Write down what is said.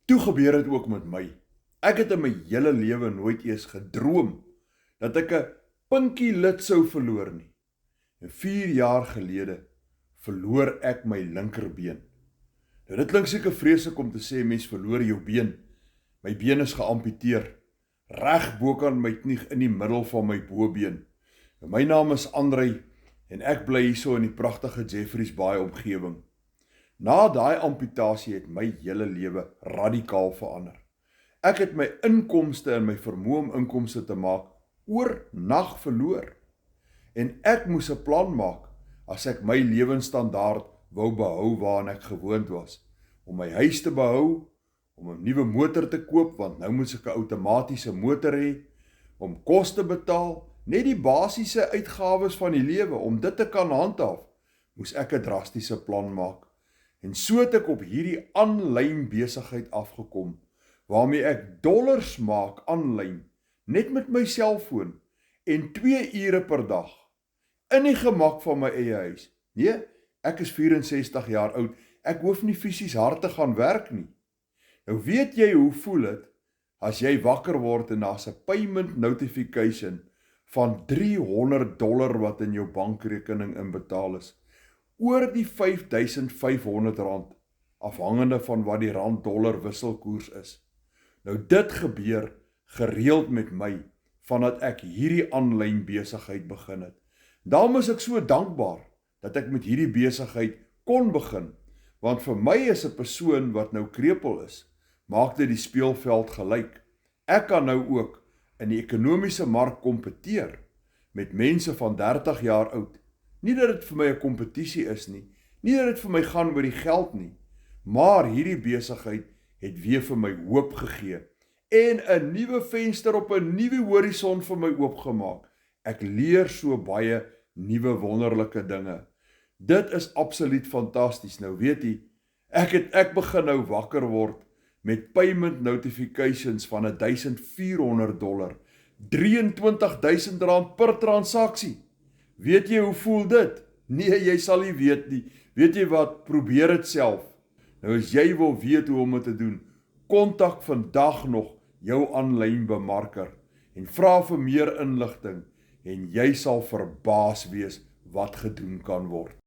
Toe gebeur het ook met my. Ek het in my hele lewe nooit eers gedroom dat ek 'n pinkie lid sou verloor nie. En 4 jaar gelede verloor ek my linkerbeen. Nou dit klink seker vreeslik om te sê mens verloor jou been. My been is geamputeer, reg bokant my knie in die middel van my bobeen. Nou, my naam is Andrei en ek bly hierso in die pragtige Jeffreys Bay omgewing. Na daai amputasie het my hele lewe radikaal verander. Ek het my inkomste en my vermoë om inkomste te maak oornag verloor. En ek moes 'n plan maak as ek my lewensstandaard wou behou waaraan ek gewoond was. Om my huis te behou, om 'n nuwe motor te koop, want nou moet ek 'n outomatiese motor hê, om kos te betaal, net die basiese uitgawes van die lewe, om dit te kan handhaaf, moes ek 'n drastiese plan maak. En so het ek op hierdie aanlyn besigheid afgekom, waarmee ek dollars maak aanlyn, net met my selfoon, en 2 ure per dag, in die gemak van my eie huis. Nee, ek is 64 jaar oud, ek hoef nie fisies hard te gaan werk nie. Nou weet jy hoe voel dit, as jy wakker word en daar's 'n payment notification van $300 wat in jou bankrekening inbetaal is. Oor die R5.500, afhangende van wat die rand-dollar wisselkoers is. Nou dit gebeur gereeld met my, vandat ek hierdie aanlyn besigheid begin het. Daarom is ek so dankbaar, dat ek met hierdie besigheid kon begin, want vir my is 'n persoon wat nou krepeel is, maak dit die speelveld gelyk. Ek kan nou ook in die ekonomiese mark kompeteer, met mense van 30 jaar oud. Nie dat dit vir my 'n kompetisie is nie, nie dat dit vir my gaan oor die geld nie, maar hierdie besigheid het weer vir my hoop gegee, en 'n nuwe venster op 'n nuwe horison vir my oopgemaak. Ek leer so baie nuwe wonderlike dinge. Dit is absoluut fantasties. Nou weet jy, ek begin nou wakker word met payment notifications van $1,400, R23,000 per transaksie. Weet jy hoe voel dit? Nee, jy sal nie weet nie. Weet jy wat? Probeer dit self. Nou as jy wil weet hoe om dit te doen, kontak vandag nog jou aanlyn bemarker en vra vir meer inligting en jy sal verbaas wees wat gedoen kan word.